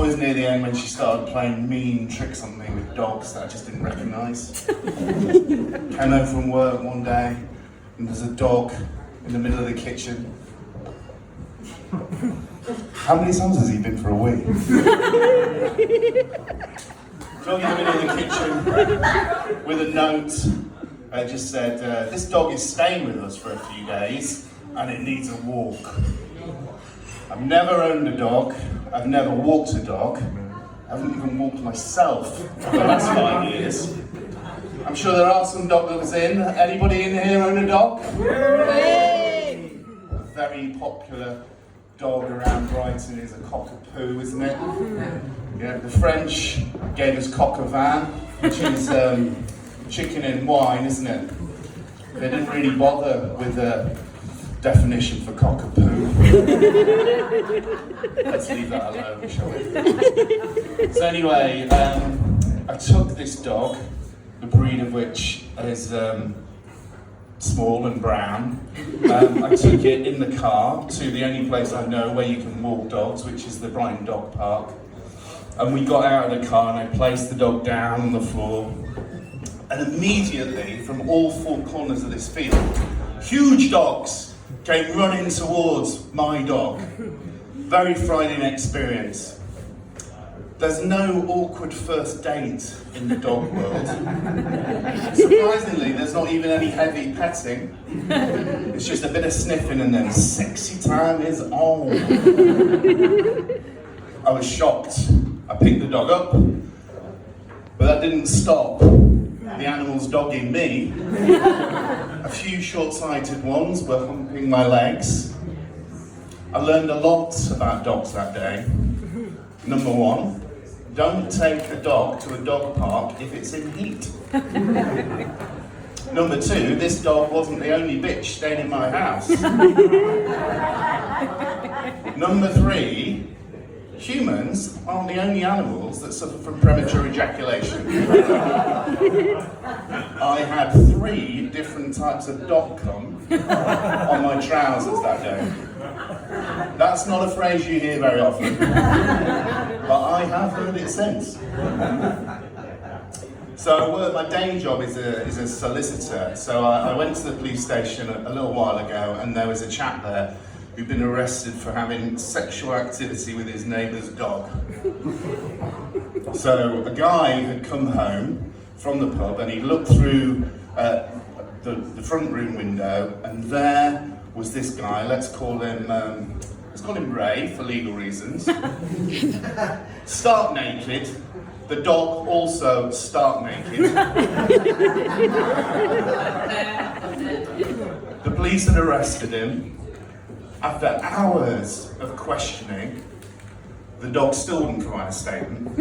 was near the end when she started playing mean tricks on me with dogs that I just didn't recognise. Came home from work one day and there's a dog in the middle of the kitchen. How many times has he been for a week? Dog in the middle of the kitchen with a note. I just said, this dog is staying with us for a few days and it needs a walk. I've never owned a dog, I've never walked a dog, I haven't even walked myself for the last 5 years. I'm sure there are some dog lovers in. Anybody in here own a dog? Yay! A very popular dog around Brighton is a cockapoo, isn't it? Yeah, the French gave us coq au vin, which is chicken and wine, isn't it? They didn't really bother with a definition for cockapoo. Let's leave that alone, shall we? So anyway, I took this dog, the breed of which is small and brown. I took it in the car to the only place I know where you can walk dogs, which is the Brighton Dog Park. And we got out of the car and I placed the dog down on the floor. And immediately, from all four corners of this field, huge dogs came running towards my dog. Very frightening experience. There's no awkward first date in the dog world. Surprisingly, there's not even any heavy petting. It's just a bit of sniffing and then sexy time is on. I was shocked. I picked the dog up, but that didn't stop the animals dogging me. A few short-sighted ones were humping my legs. I learned a lot about dogs that day. Number one, don't take a dog to a dog park if it's in heat. Number two, this dog wasn't the only bitch staying in my house. Number three, humans aren't the only animals that suffer from premature ejaculation. I had 3 different types of dog cum on my trousers that day. That's not a phrase you hear very often, but I have heard it since. So my day job is a solicitor, so I went to the police station a little while ago and there was a chap there who'd been arrested for having sexual activity with his neighbour's dog. So a guy had come home from the pub and he looked through the front room window and there was this guy, let's call him Ray for legal reasons, stark naked. The dog also stark naked. The police had arrested him. After hours of questioning, the dog still wouldn't provide a statement.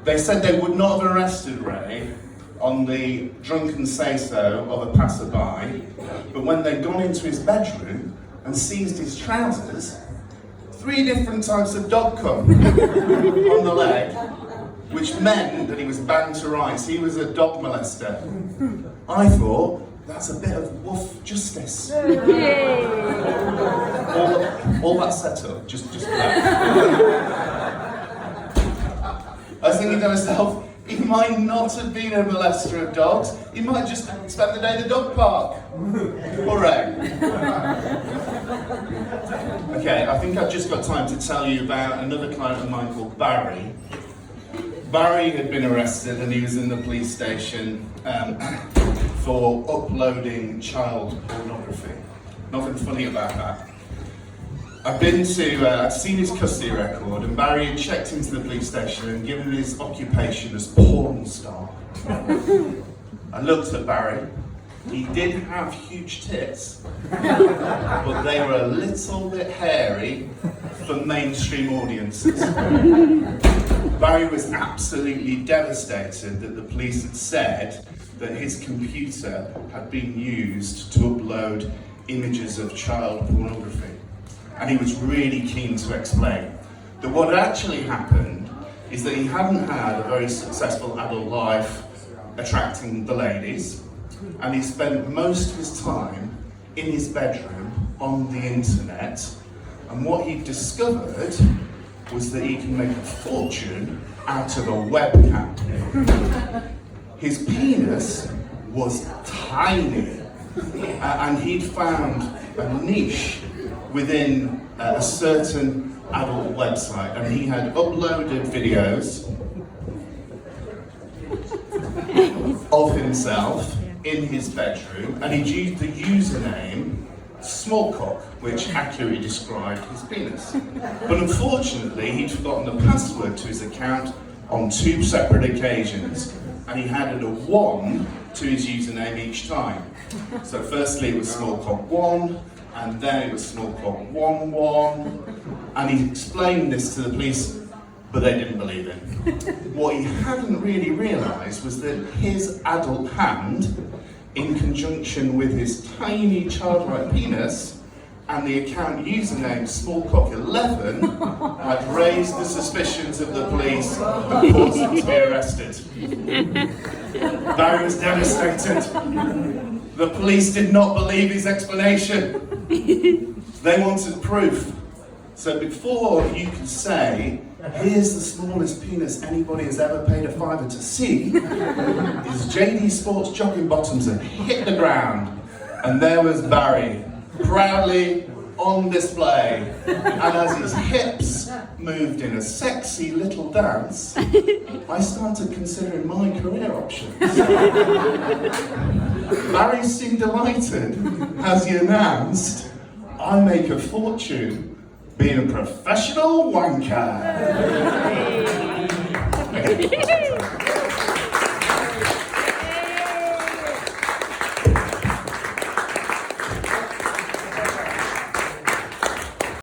They said they would not have arrested Ray on the drunken say-so of a passerby, but when they'd gone into his bedroom and seized his trousers, 3 different types of dog cum on the leg, which meant that he was banned to rights. He was a dog molester. I thought, that's a bit of woof justice. All that set up, just for that. I was thinking to myself, he might not have been a molester of dogs. He might just spend the day at the dog park. Hooray. Okay, I think I've just got time to tell you about another client of mine called Barry. Barry had been arrested and he was in the police station for uploading child pornography. Nothing funny about that. I've seen his custody record and Barry had checked into the police station and given his occupation as porn star. I looked at Barry. He did have huge tits, but they were a little bit hairy for mainstream audiences. Barry was absolutely devastated that the police had said that his computer had been used to upload images of child pornography. And he was really keen to explain that what had actually happened is that he hadn't had a very successful adult life attracting the ladies, and he spent most of his time in his bedroom on the internet, and what he discovered was that he can make a fortune out of a webcam. His penis was tiny, and he'd found a niche within a certain adult website, and he had uploaded videos of himself in his bedroom, and he'd used the username Smallcock, which accurately described his penis. But unfortunately, he'd forgotten the password to his account on 2 separate occasions, and he added a 1 to his username each time. So firstly it was Smallcock1, and then it was Smallcock11, and he explained this to the police, but they didn't believe him. What he hadn't really realised was that his adult hand, in conjunction with his tiny childlike penis and the account username Smallcock11, had raised the suspicions of the police and caused him to be arrested. Barry was devastated. The police did not believe his explanation. They wanted proof. So before you could say, here's the smallest penis anybody has ever paid a fiver to see, his JD Sports jogging bottoms had hit the ground, and there was Barry, proudly on display. And as his hips moved in a sexy little dance, I started considering my career options. Barry seemed delighted as he announced, I make a fortune being a professional wanker.